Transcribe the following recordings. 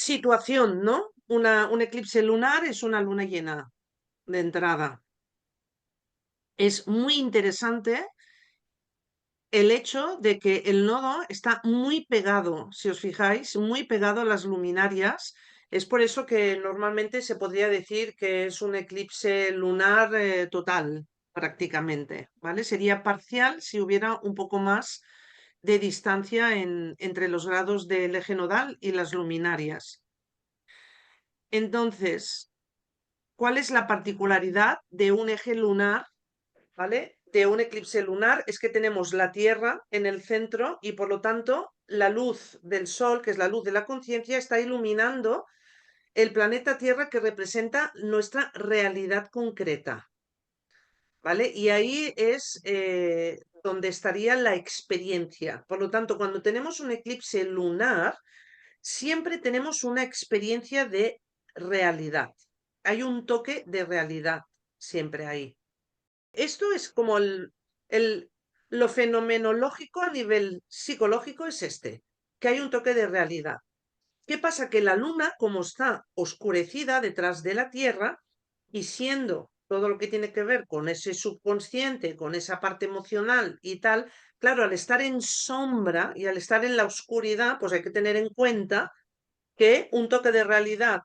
situación, ¿no? Un eclipse lunar es una luna llena de entrada. Es muy interesante el hecho de que el nodo está muy pegado, si os fijáis, muy pegado a las luminarias. Es por eso que normalmente se podría decir que es un eclipse lunar total, prácticamente, ¿vale? Sería parcial si hubiera un poco más de distancia entre los grados del eje nodal y las luminarias. Entonces, ¿cuál es la particularidad de un eje lunar, ¿vale? De un eclipse lunar es que tenemos la Tierra en el centro y por lo tanto la luz del Sol, que es la luz de la conciencia, está iluminando el planeta Tierra que representa nuestra realidad concreta, ¿vale? Y ahí es donde estaría la experiencia. Por lo tanto, cuando tenemos un eclipse lunar, siempre tenemos una experiencia de realidad. Hay un toque de realidad siempre ahí. Esto es como lo fenomenológico a nivel psicológico es que hay un toque de realidad. ¿Qué pasa? Que la luna, como está oscurecida detrás de la Tierra y siendo todo lo que tiene que ver con ese subconsciente, con esa parte emocional y tal, claro, al estar en sombra y al estar en la oscuridad, pues hay que tener en cuenta que un toque de realidad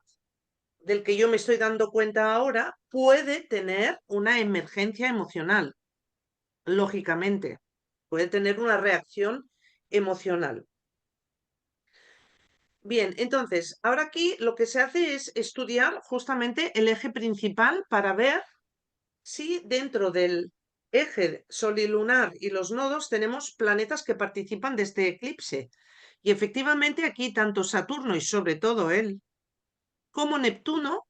del que yo me estoy dando cuenta ahora puede tener una emergencia emocional, lógicamente, puede tener una reacción emocional. Bien, entonces, ahora aquí lo que se hace es estudiar justamente el eje principal para ver si dentro del eje solilunar y los nodos tenemos planetas que participan de este eclipse. Y efectivamente aquí tanto Saturno y sobre todo él como Neptuno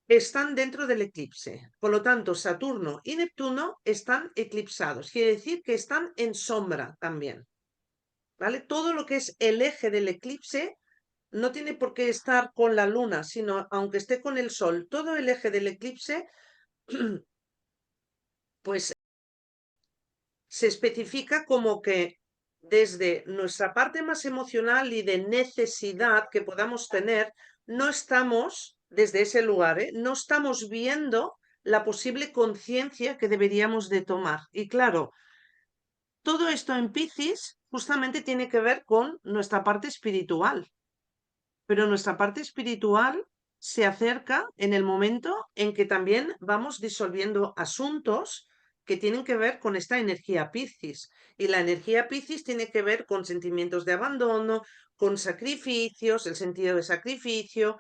están dentro del eclipse. Por lo tanto, Saturno y Neptuno están eclipsados. Quiere decir que están en sombra también. ¿Vale? Todo lo que es el eje del eclipse no tiene por qué estar con la luna, sino aunque esté con el sol, todo el eje del eclipse, pues se especifica como que desde nuestra parte más emocional y de necesidad que podamos tener, no estamos, desde ese lugar, no estamos viendo la posible conciencia que deberíamos de tomar. Y claro, todo esto en Piscis justamente tiene que ver con nuestra parte espiritual, pero nuestra parte espiritual se acerca en el momento en que también vamos disolviendo asuntos que tienen que ver con esta energía Piscis. Y la energía Piscis tiene que ver con sentimientos de abandono, con sacrificios, el sentido de sacrificio,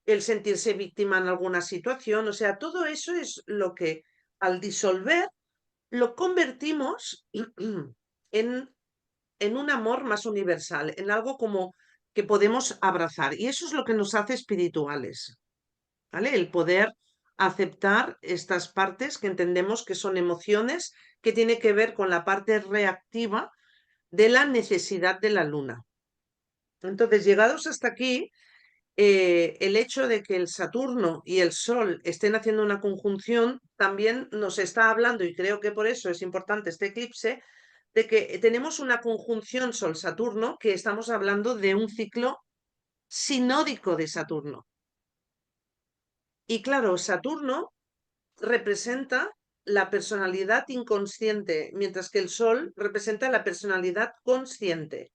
el sentirse víctima en alguna situación. O sea, todo eso es lo que al disolver lo convertimos en un amor más universal, en algo como que podemos abrazar. Y eso es lo que nos hace espirituales, ¿vale? El poder aceptar estas partes que entendemos que son emociones que tiene que ver con la parte reactiva de la necesidad de la luna. Entonces, llegados hasta aquí, el hecho de que el Saturno y el Sol estén haciendo una conjunción también nos está hablando, y creo que por eso es importante este eclipse, de que tenemos una conjunción Sol-Saturno, que estamos hablando de un ciclo sinódico de Saturno. Y claro, Saturno representa la personalidad inconsciente, mientras que el Sol representa la personalidad consciente.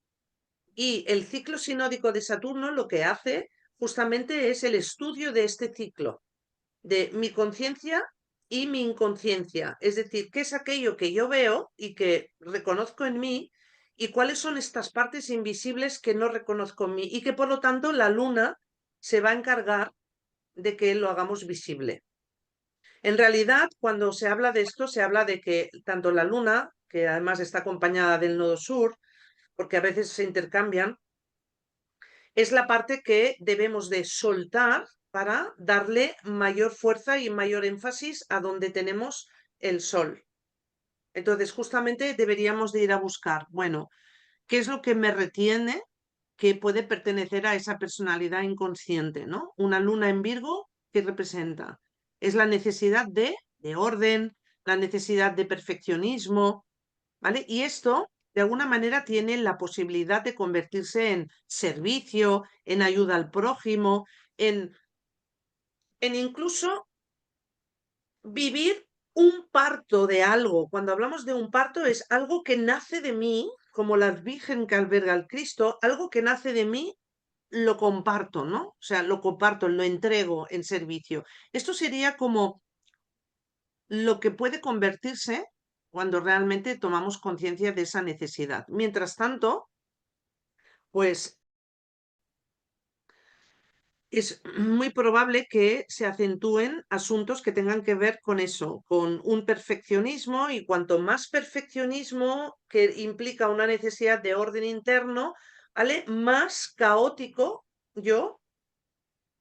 Y el ciclo sinódico de Saturno lo que hace justamente es el estudio de este ciclo, de mi conciencia y mi inconsciencia. Es decir, qué es aquello que yo veo y que reconozco en mí y cuáles son estas partes invisibles que no reconozco en mí y que por lo tanto la luna se va a encargar de que lo hagamos visible. En realidad, cuando se habla de esto, se habla de que tanto la luna, que además está acompañada del nodo sur, porque a veces se intercambian, es la parte que debemos de soltar para darle mayor fuerza y mayor énfasis a donde tenemos el sol. Entonces, justamente deberíamos de ir a buscar, bueno, ¿qué es lo que me retiene que puede pertenecer a esa personalidad inconsciente, ¿no? Una luna en Virgo, ¿qué representa? Es la necesidad de orden, la necesidad de perfeccionismo, ¿vale? Y esto de alguna manera tiene la posibilidad de convertirse en servicio, en ayuda al prójimo, en incluso vivir un parto de algo. Cuando hablamos de un parto es algo que nace de mí, como la Virgen que alberga al Cristo, algo que nace de mí lo comparto, ¿no? O sea, lo comparto, lo entrego en servicio. Esto sería como lo que puede convertirse cuando realmente tomamos conciencia de esa necesidad. Mientras tanto, pues es muy probable que se acentúen asuntos que tengan que ver con eso, con un perfeccionismo, y cuanto más perfeccionismo que implica una necesidad de orden interno, ¿vale? Más caótico yo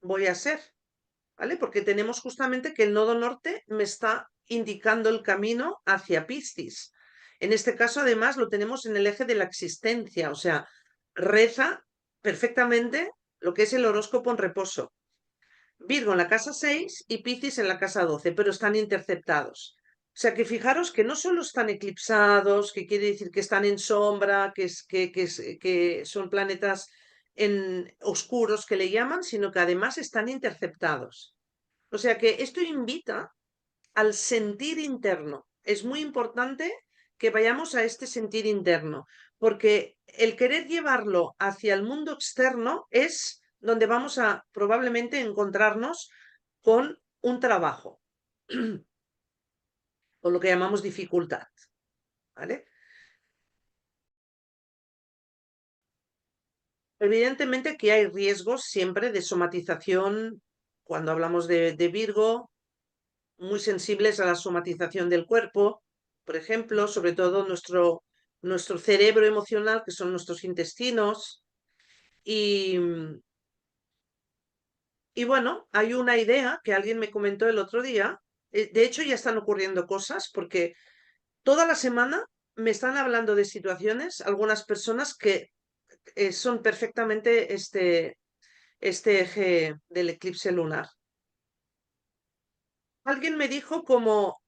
voy a ser, ¿vale? Porque tenemos justamente que el nodo norte me está indicando el camino hacia Piscis. En este caso, además, lo tenemos en el eje de la existencia, o sea, reza perfectamente lo que es el horóscopo en reposo. Virgo en la casa 6 y Piscis en la casa 12, pero están interceptados. O sea que fijaros que no solo están eclipsados, que quiere decir que están en sombra, que son planetas oscuros que le llaman, sino que además están interceptados. O sea que esto invita al sentir interno. Es muy importante que vayamos a este sentir interno, porque el querer llevarlo hacia el mundo externo es donde vamos a probablemente encontrarnos con un trabajo, o lo que llamamos dificultad, ¿vale? Evidentemente que hay riesgos siempre de somatización cuando hablamos de Virgo, muy sensibles a la somatización del cuerpo, por ejemplo, sobre todo nuestro cerebro emocional, que son nuestros intestinos. Y, y bueno, hay una idea que alguien me comentó el otro día. De hecho, ya están ocurriendo cosas porque toda la semana me están hablando de situaciones, algunas personas que son perfectamente este eje del eclipse lunar. Alguien me dijo como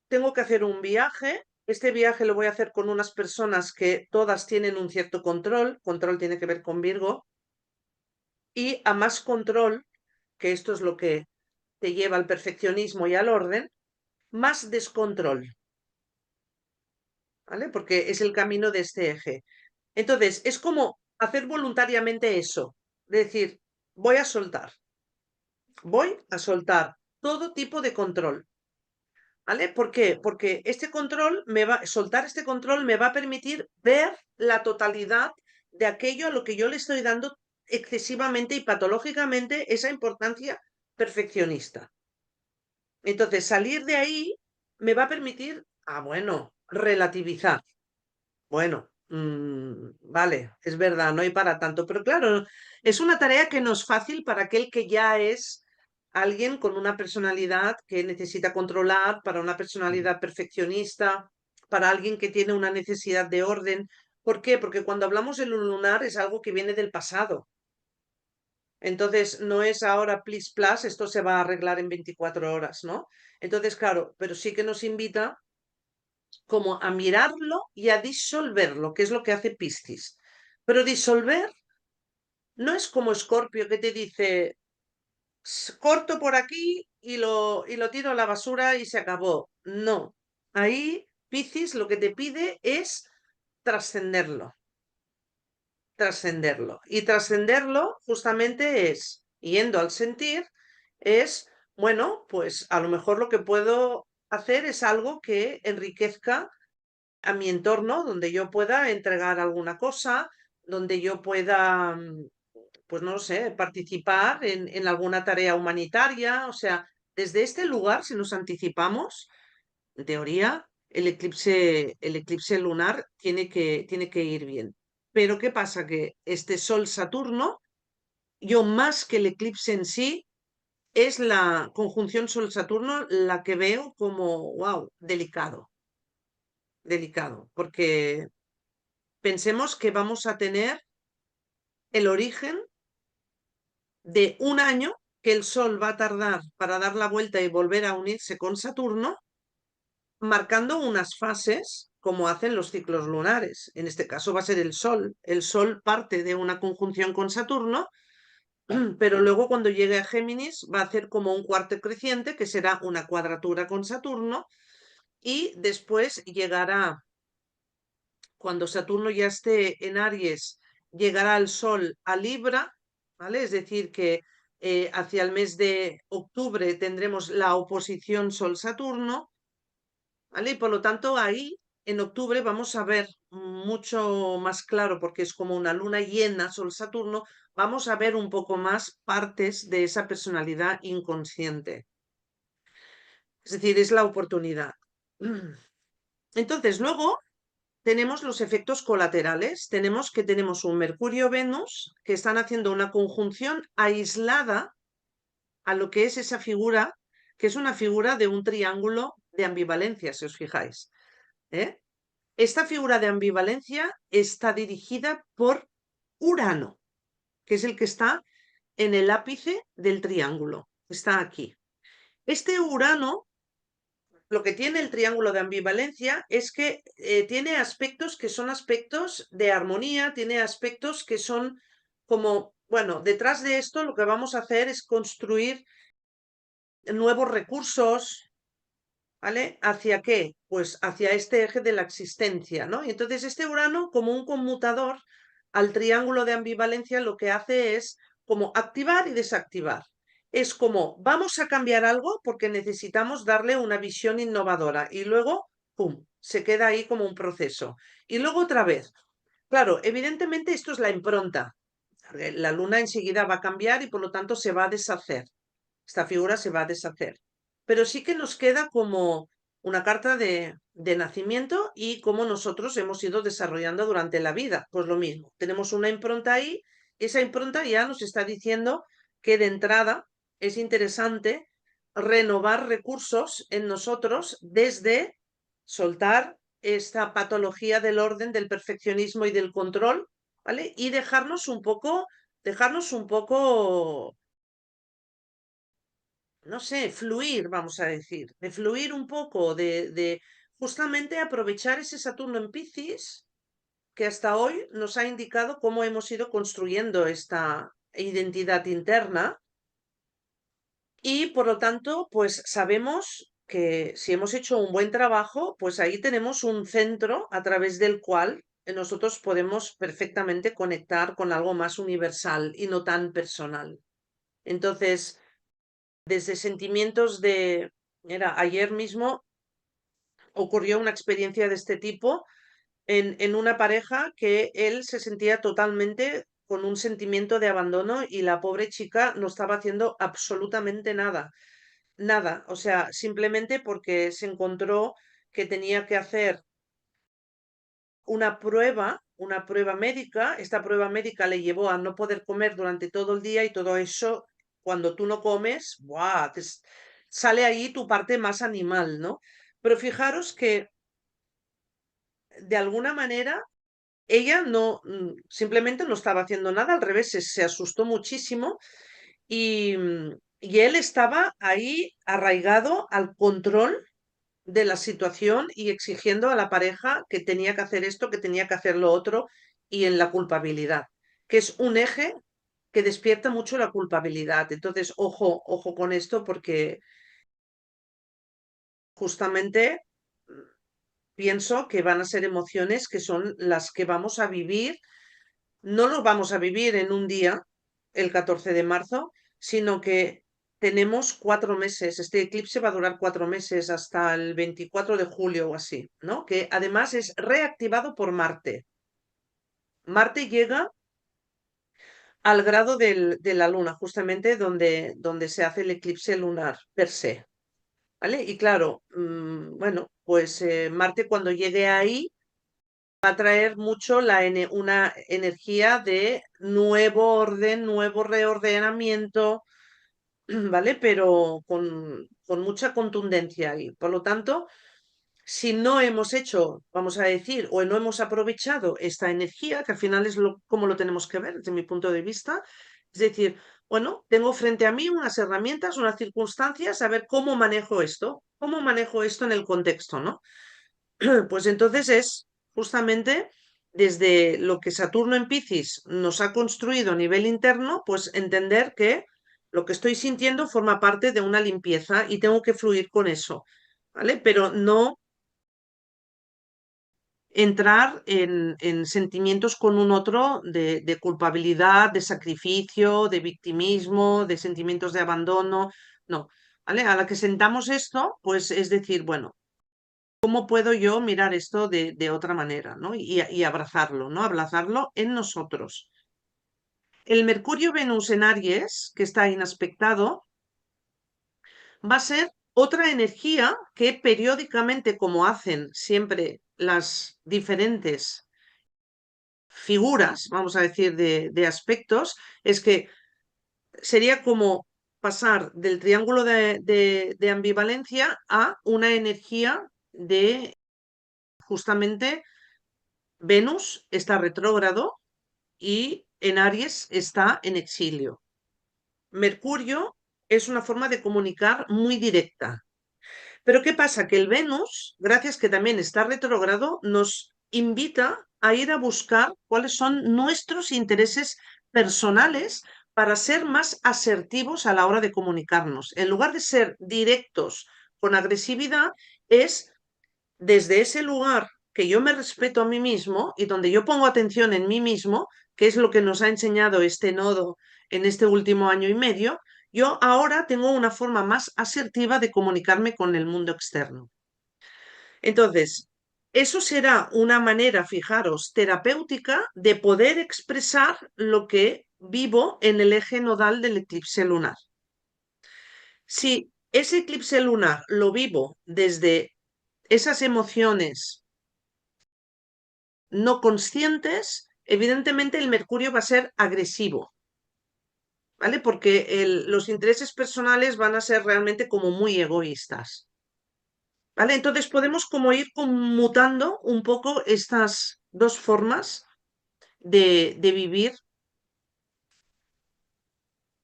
tengo que hacer un viaje. Este viaje lo voy a hacer con unas personas que todas tienen un cierto control. Control tiene que ver con Virgo. Y a más control, que esto es lo que te lleva al perfeccionismo y al orden, más descontrol, ¿vale? Porque es el camino de este eje. Entonces, es como hacer voluntariamente eso. Es decir, voy a soltar todo tipo de control. ¿Vale? ¿Por qué? Porque soltar este control me va a permitir ver la totalidad de aquello a lo que yo le estoy dando excesivamente y patológicamente esa importancia perfeccionista. Entonces, salir de ahí me va a permitir, bueno, relativizar. Bueno, vale, es verdad, no hay para tanto, pero claro, es una tarea que no es fácil para aquel que ya es alguien con una personalidad que necesita controlar, para una personalidad perfeccionista, para alguien que tiene una necesidad de orden. ¿Por qué? Porque cuando hablamos de lo lunar es algo que viene del pasado. Entonces, no es ahora plis plas, esto se va a arreglar en 24 horas, ¿no? Entonces, claro, pero sí que nos invita como a mirarlo y a disolverlo, que es lo que hace Piscis. Pero disolver no es como Escorpio que te dice, corto por aquí y lo tiro a la basura y se acabó". No, ahí Piscis lo que te pide es trascenderlo, trascenderlo. Y trascenderlo justamente es, yendo al sentir, es, bueno, pues a lo mejor lo que puedo hacer es algo que enriquezca a mi entorno, donde yo pueda entregar alguna cosa, donde yo pueda, pues no lo sé, participar en alguna tarea humanitaria. O sea, desde este lugar, si nos anticipamos, en teoría, el eclipse lunar tiene que ir bien. Pero ¿qué pasa? Que este Sol-Saturno, yo más que el eclipse en sí, es la conjunción Sol-Saturno la que veo como, wow, delicado, delicado, porque pensemos que vamos a tener el origen de un año que el Sol va a tardar para dar la vuelta y volver a unirse con Saturno, marcando unas fases como hacen los ciclos lunares. En este caso va a ser el Sol. El Sol parte de una conjunción con Saturno, pero luego cuando llegue a Géminis va a hacer como un cuarto creciente, que será una cuadratura con Saturno, y después llegará, cuando Saturno ya esté en Aries, llegará el Sol a Libra, ¿vale? Es decir, que hacia el mes de octubre tendremos la oposición Sol-Saturno, ¿vale? Y por lo tanto ahí, en octubre, vamos a ver mucho más claro, porque es como una luna llena, Sol-Saturno, vamos a ver un poco más partes de esa personalidad inconsciente. Es decir, es la oportunidad. Entonces, luego tenemos los efectos colaterales. Tenemos que tenemos un Mercurio-Venus que están haciendo una conjunción aislada a lo que es esa figura, que es una figura de un triángulo de ambivalencia, si os fijáis. ¿Eh? Esta figura de ambivalencia está dirigida por Urano, que es el que está en el ápice del triángulo. Está aquí. Este Urano, lo que tiene el triángulo de ambivalencia es que tiene aspectos que son aspectos de armonía, tiene aspectos que son como, bueno, detrás de esto lo que vamos a hacer es construir nuevos recursos, ¿vale? ¿Hacia qué? Pues hacia este eje de la existencia, ¿no? Y entonces este Urano, como un conmutador al triángulo de ambivalencia, lo que hace es como activar y desactivar. Es como, vamos a cambiar algo porque necesitamos darle una visión innovadora y luego, ¡pum!, se queda ahí como un proceso. Y luego otra vez. Claro, evidentemente esto es la impronta. La luna enseguida va a cambiar y por lo tanto se va a deshacer. Esta figura se va a deshacer. Pero sí que nos queda como una carta de nacimiento y cómo nosotros hemos ido desarrollando durante la vida. Pues lo mismo, tenemos una impronta ahí, esa impronta ya nos está diciendo que de entrada es interesante renovar recursos en nosotros desde soltar esta patología del orden, del perfeccionismo y del control, ¿vale? Y dejarnos un poco, no sé, fluir, vamos a decir, de fluir un poco, de justamente aprovechar ese Saturno en Piscis que hasta hoy nos ha indicado cómo hemos ido construyendo esta identidad interna y por lo tanto, pues sabemos que si hemos hecho un buen trabajo, pues ahí tenemos un centro a través del cual nosotros podemos perfectamente conectar con algo más universal y no tan personal. Entonces, desde sentimientos de, mira, ayer mismo ocurrió una experiencia de este tipo en una pareja que él se sentía totalmente con un sentimiento de abandono y la pobre chica no estaba haciendo absolutamente nada, nada, o sea, simplemente porque se encontró que tenía que hacer una prueba médica, esta prueba médica le llevó a no poder comer durante todo el día y todo eso, cuando tú no comes, ¡buah!, sale ahí tu parte más animal, ¿no? Pero fijaros que de alguna manera ella no, simplemente no estaba haciendo nada, al revés, se asustó muchísimo y él estaba ahí arraigado al control de la situación y exigiendo a la pareja que tenía que hacer esto, que tenía que hacer lo otro y en la culpabilidad, que es un eje que despierta mucho la culpabilidad. Entonces, ojo, ojo con esto porque justamente pienso que van a ser emociones que son las que vamos a vivir. No lo vamos a vivir en un día, el 14 de marzo, sino que tenemos 4 meses. Este eclipse va a durar 4 meses hasta el 24 de julio o así, ¿no? Que además es reactivado por Marte. Marte llega al grado de la Luna, justamente donde se hace el eclipse lunar per se, ¿vale? Y claro, bueno, pues Marte cuando llegue ahí va a traer mucho una energía de nuevo orden, nuevo reordenamiento, ¿vale? Pero con mucha contundencia ahí. Por lo tanto, si no hemos hecho, vamos a decir, o no hemos aprovechado esta energía, que al final es como lo tenemos que ver desde mi punto de vista, es decir, bueno, tengo frente a mí unas herramientas, unas circunstancias, a ver cómo manejo esto en el contexto, ¿no? Pues entonces es justamente desde lo que Saturno en Piscis nos ha construido a nivel interno, pues entender que lo que estoy sintiendo forma parte de una limpieza y tengo que fluir con eso, ¿vale? Pero no entrar en sentimientos con un otro de culpabilidad, de sacrificio, de victimismo, de sentimientos de abandono, no, ¿vale? A la que sentamos esto, pues es decir, bueno, ¿cómo puedo yo mirar esto de otra manera, ¿no? Y abrazarlo, ¿no? Abrazarlo en nosotros. El Mercurio-Venus en Aries, que está inaspectado, va a ser otra energía que periódicamente, como hacen siempre las diferentes figuras, vamos a decir, de aspectos, es que sería como pasar del triángulo de ambivalencia a una energía de justamente Venus está retrógrado y en Aries está en exilio. Mercurio es una forma de comunicar muy directa. Pero ¿qué pasa? Que el Venus, gracias que también está retrógrado, nos invita a ir a buscar cuáles son nuestros intereses personales para ser más asertivos a la hora de comunicarnos. En lugar de ser directos con agresividad, es desde ese lugar que yo me respeto a mí mismo y donde yo pongo atención en mí mismo, que es lo que nos ha enseñado este nodo en este último año y medio, yo ahora tengo una forma más asertiva de comunicarme con el mundo externo. Entonces, eso será una manera, fijaros, terapéutica de poder expresar lo que vivo en el eje nodal del eclipse lunar. Si ese eclipse lunar lo vivo desde esas emociones no conscientes, evidentemente el Mercurio va a ser agresivo, ¿vale? Porque los intereses personales van a ser realmente como muy egoístas, ¿vale? Entonces podemos como ir conmutando un poco estas dos formas de vivir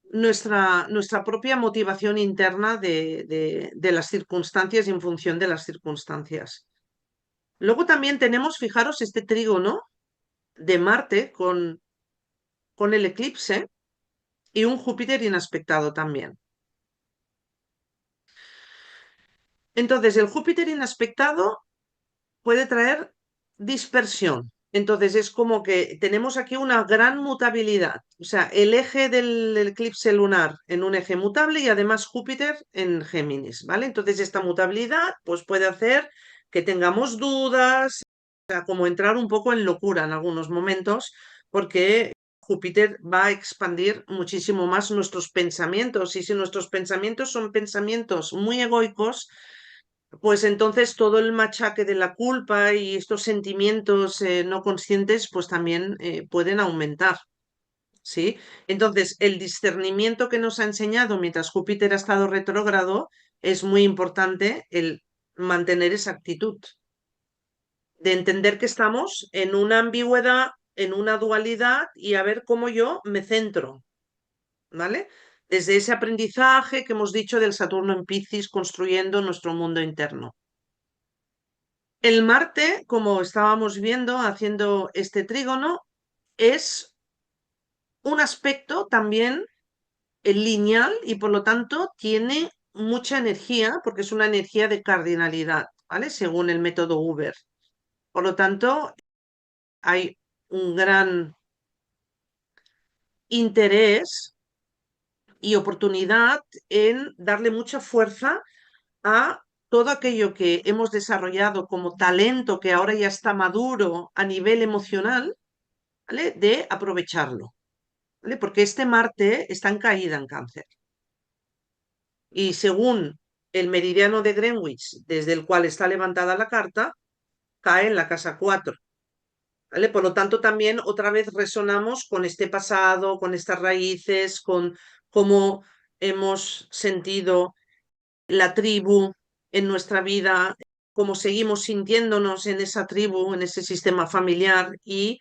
nuestra propia motivación interna de las circunstancias y en función de las circunstancias. Luego también tenemos, fijaros, este trígono de Marte con el eclipse y un Júpiter inaspectado también. Entonces, el Júpiter inaspectado puede traer dispersión. Entonces, es como que tenemos aquí una gran mutabilidad. O sea, el eje del eclipse lunar en un eje mutable y además Júpiter en Géminis, ¿vale? Entonces, esta mutabilidad pues, puede hacer que tengamos dudas, o sea, como entrar un poco en locura en algunos momentos, porque Júpiter va a expandir muchísimo más nuestros pensamientos. Y si nuestros pensamientos son pensamientos muy egoicos, pues entonces todo el machaque de la culpa y estos sentimientos no conscientes pues también pueden aumentar, ¿sí? Entonces el discernimiento que nos ha enseñado mientras Júpiter ha estado retrógrado es muy importante el mantener esa actitud de entender que estamos en una ambigüedad, en una dualidad y a ver cómo yo me centro, ¿vale? Desde ese aprendizaje que hemos dicho del Saturno en Piscis construyendo nuestro mundo interno. El Marte, como estábamos viendo haciendo este trígono, es un aspecto también lineal y por lo tanto tiene mucha energía porque es una energía de cardinalidad, ¿vale? Según el método Uber. Por lo tanto, hay un gran interés y oportunidad en darle mucha fuerza a todo aquello que hemos desarrollado como talento que ahora ya está maduro a nivel emocional, ¿vale? De aprovecharlo, ¿vale? Porque este Marte está en caída en Cáncer. Y según el meridiano de Greenwich, desde el cual está levantada la carta, cae en la casa 4, ¿vale? Por lo tanto, también otra vez resonamos con este pasado, con estas raíces, con cómo hemos sentido la tribu en nuestra vida, cómo seguimos sintiéndonos en esa tribu, en ese sistema familiar y,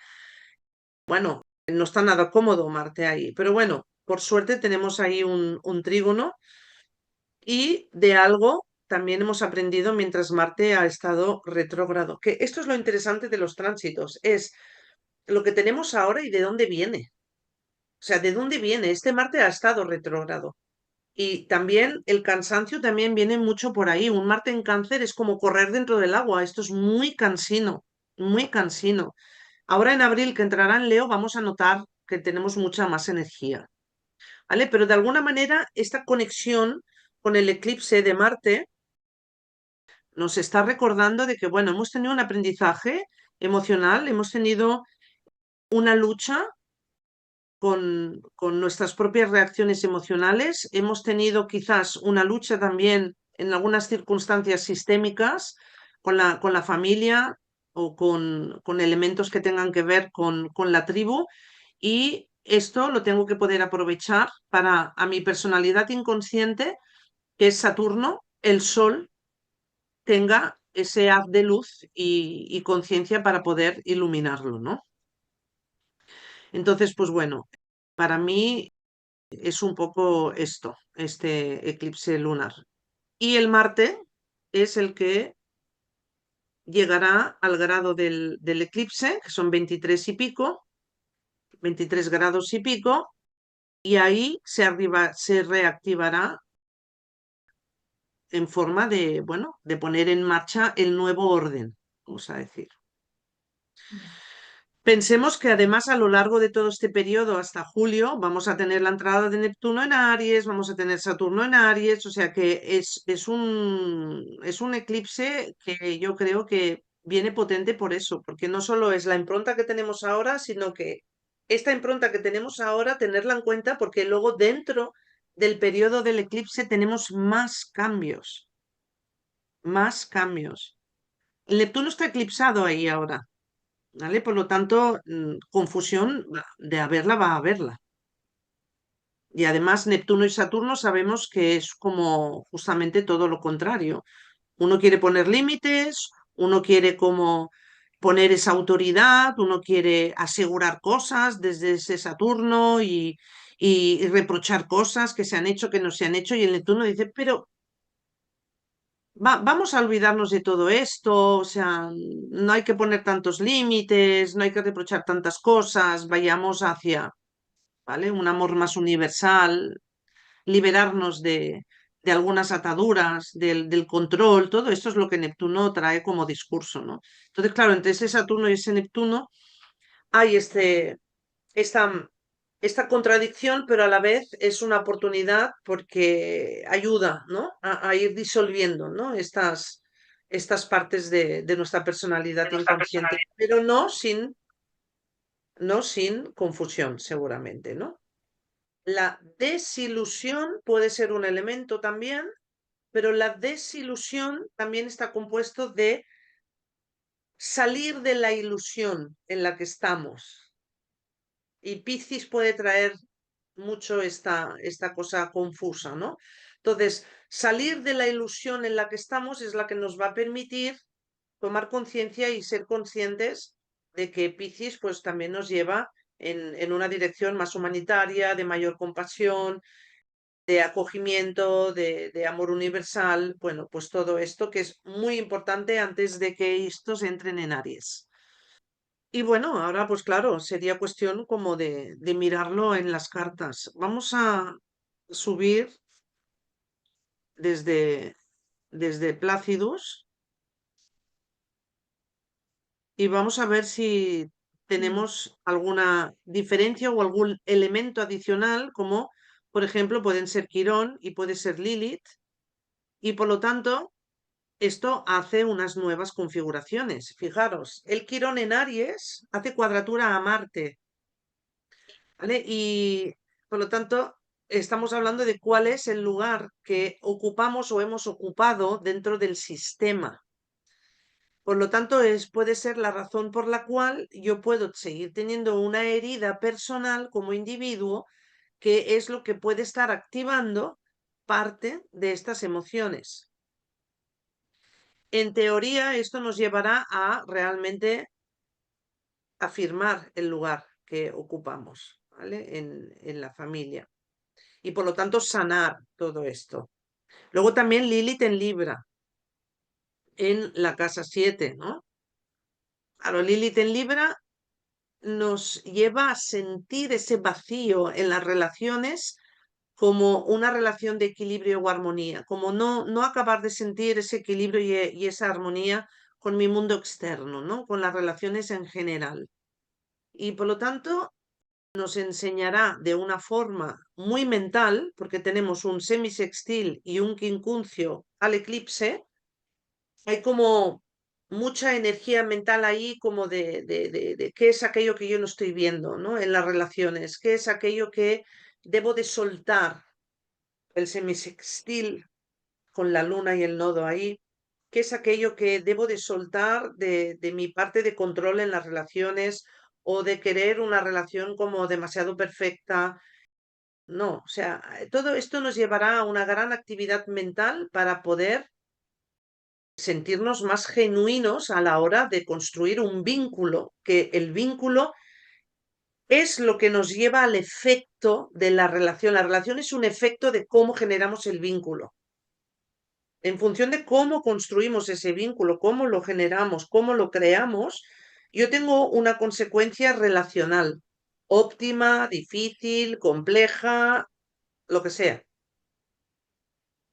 bueno, no está nada cómodo Marte ahí, pero bueno, por suerte tenemos ahí un trígono y de algo también hemos aprendido mientras Marte ha estado retrógrado, que esto es lo interesante de los tránsitos, es lo que tenemos ahora y de dónde viene. O sea, ¿de dónde viene? Este Marte ha estado retrógrado. Y también el cansancio también viene mucho por ahí. Un Marte en Cáncer es como correr dentro del agua. Esto es muy cansino, muy cansino. Ahora en abril, que entrará en Leo, vamos a notar que tenemos mucha más energía, ¿vale? Pero de alguna manera esta conexión con el eclipse de Marte nos está recordando de que, bueno, hemos tenido un aprendizaje emocional, hemos tenido una lucha con nuestras propias reacciones emocionales. Hemos tenido quizás una lucha también en algunas circunstancias sistémicas con la familia o con elementos que tengan que ver con la tribu. Y esto lo tengo que poder aprovechar para a mi personalidad inconsciente, que es Saturno, el Sol, tenga ese haz de luz y conciencia para poder iluminarlo, ¿no? Entonces, pues bueno, para mí es un poco esto, este eclipse lunar. Y el Marte es el que llegará al grado del eclipse, que son 23 y pico, 23 grados y pico, y ahí se reactivará en forma de, bueno, de poner en marcha el nuevo orden, vamos a decir. Pensemos que además a lo largo de todo este periodo hasta julio vamos a tener la entrada de Neptuno en Aries, vamos a tener Saturno en Aries, o sea que es un eclipse que yo creo que viene potente por eso, porque no solo es la impronta que tenemos ahora, sino que esta impronta que tenemos ahora, tenerla en cuenta porque luego dentro del periodo del eclipse tenemos más cambios, más cambios. El Neptuno está eclipsado ahí ahora. ¿Vale? Por lo tanto, confusión de haberla va a haberla. Y además Neptuno y Saturno sabemos que es como justamente todo lo contrario. Uno quiere poner límites, uno quiere como poner esa autoridad, uno quiere asegurar cosas desde ese Saturno y reprochar cosas que se han hecho, que no se han hecho. Y el Neptuno dice, pero vamos a olvidarnos de todo esto, o sea, no hay que poner tantos límites, no hay que reprochar tantas cosas, vayamos hacia, ¿vale? Un amor más universal, liberarnos de algunas ataduras, del control, todo esto es lo que Neptuno trae como discurso, ¿no? Entonces, claro, entre ese Saturno y ese Neptuno hay esta, esta contradicción, pero a la vez es una oportunidad porque ayuda, ¿no? A ir disolviendo, ¿no? Estas partes de nuestra personalidad inconsciente, pero no sin confusión, seguramente, ¿no? La desilusión puede ser un elemento también, pero la desilusión también está compuesto de salir de la ilusión en la que estamos. Y Piscis puede traer mucho esta cosa confusa, ¿no? Entonces, salir de la ilusión en la que estamos es la que nos va a permitir tomar conciencia y ser conscientes de que Piscis pues también nos lleva en una dirección más humanitaria, de mayor compasión, de acogimiento, de amor universal, bueno, pues todo esto que es muy importante antes de que estos entren en Aries. Y bueno, ahora pues claro, sería cuestión como de mirarlo en las cartas. Vamos a subir desde Placidus y vamos a ver si tenemos alguna diferencia o algún elemento adicional, como por ejemplo pueden ser Quirón y puede ser Lilith, y por lo tanto esto hace unas nuevas configuraciones. Fijaros, el Quirón en Aries hace cuadratura a Marte, ¿vale? Y por lo tanto, estamos hablando de cuál es el lugar que ocupamos o hemos ocupado dentro del sistema. Por lo tanto, puede ser la razón por la cual yo puedo seguir teniendo una herida personal como individuo, que es lo que puede estar activando parte de estas emociones. En teoría, esto nos llevará a realmente afirmar el lugar que ocupamos, ¿vale? En la familia. Y por lo tanto, sanar todo esto. Luego también Lilith en Libra, en la casa 7, ¿no? Claro, Lilith en Libra nos lleva a sentir ese vacío en las relaciones como una relación de equilibrio o armonía, como no acabar de sentir ese equilibrio y esa armonía con mi mundo externo, ¿no? Con las relaciones en general. Y por lo tanto, nos enseñará de una forma muy mental, porque tenemos un semisextil y un quincuncio al eclipse, hay como mucha energía mental ahí, como de qué es aquello que yo no estoy viendo, ¿no? En las relaciones, qué es aquello que debo de soltar, el semisextil con la luna y el nodo ahí, qué es aquello que debo de soltar de mi parte de control en las relaciones o de querer una relación como demasiado perfecta. No, o sea, todo esto nos llevará a una gran actividad mental para poder sentirnos más genuinos a la hora de construir un vínculo, que el vínculo es lo que nos lleva al efecto de la relación. La relación es un efecto de cómo generamos el vínculo. En función de cómo construimos ese vínculo, cómo lo generamos, cómo lo creamos, yo tengo una consecuencia relacional, óptima, difícil, compleja, lo que sea.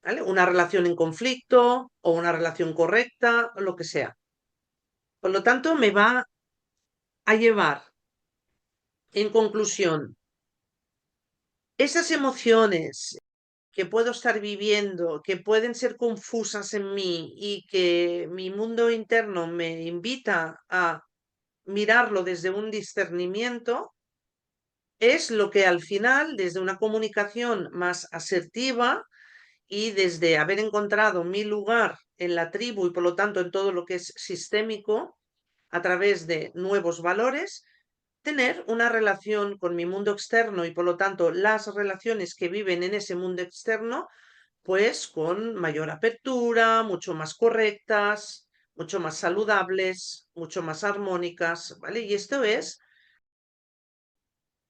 ¿Vale? Una relación en conflicto o una relación correcta, lo que sea. Por lo tanto, me va a llevar, en conclusión, esas emociones que puedo estar viviendo, que pueden ser confusas en mí y que mi mundo interno me invita a mirarlo desde un discernimiento, es lo que al final, desde una comunicación más asertiva y desde haber encontrado mi lugar en la tribu y por lo tanto en todo lo que es sistémico, a través de nuevos valores, tener una relación con mi mundo externo y por lo tanto las relaciones que viven en ese mundo externo, pues con mayor apertura, mucho más correctas, mucho más saludables, mucho más armónicas, ¿vale? Y esto es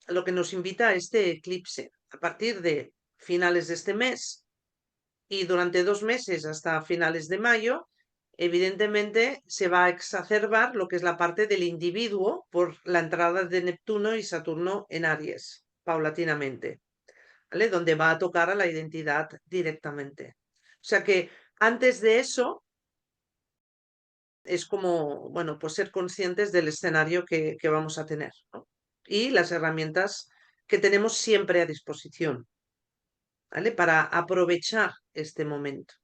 lo que nos invita a este eclipse. A partir de finales de este mes y durante 2 meses hasta finales de mayo, evidentemente se va a exacerbar lo que es la parte del individuo por la entrada de Neptuno y Saturno en Aries, paulatinamente, ¿vale? Donde va a tocar a la identidad directamente. O sea que antes de eso es como, bueno, pues ser conscientes del escenario que vamos a tener, ¿no? Y las herramientas que tenemos siempre a disposición, ¿vale? Para aprovechar este momento.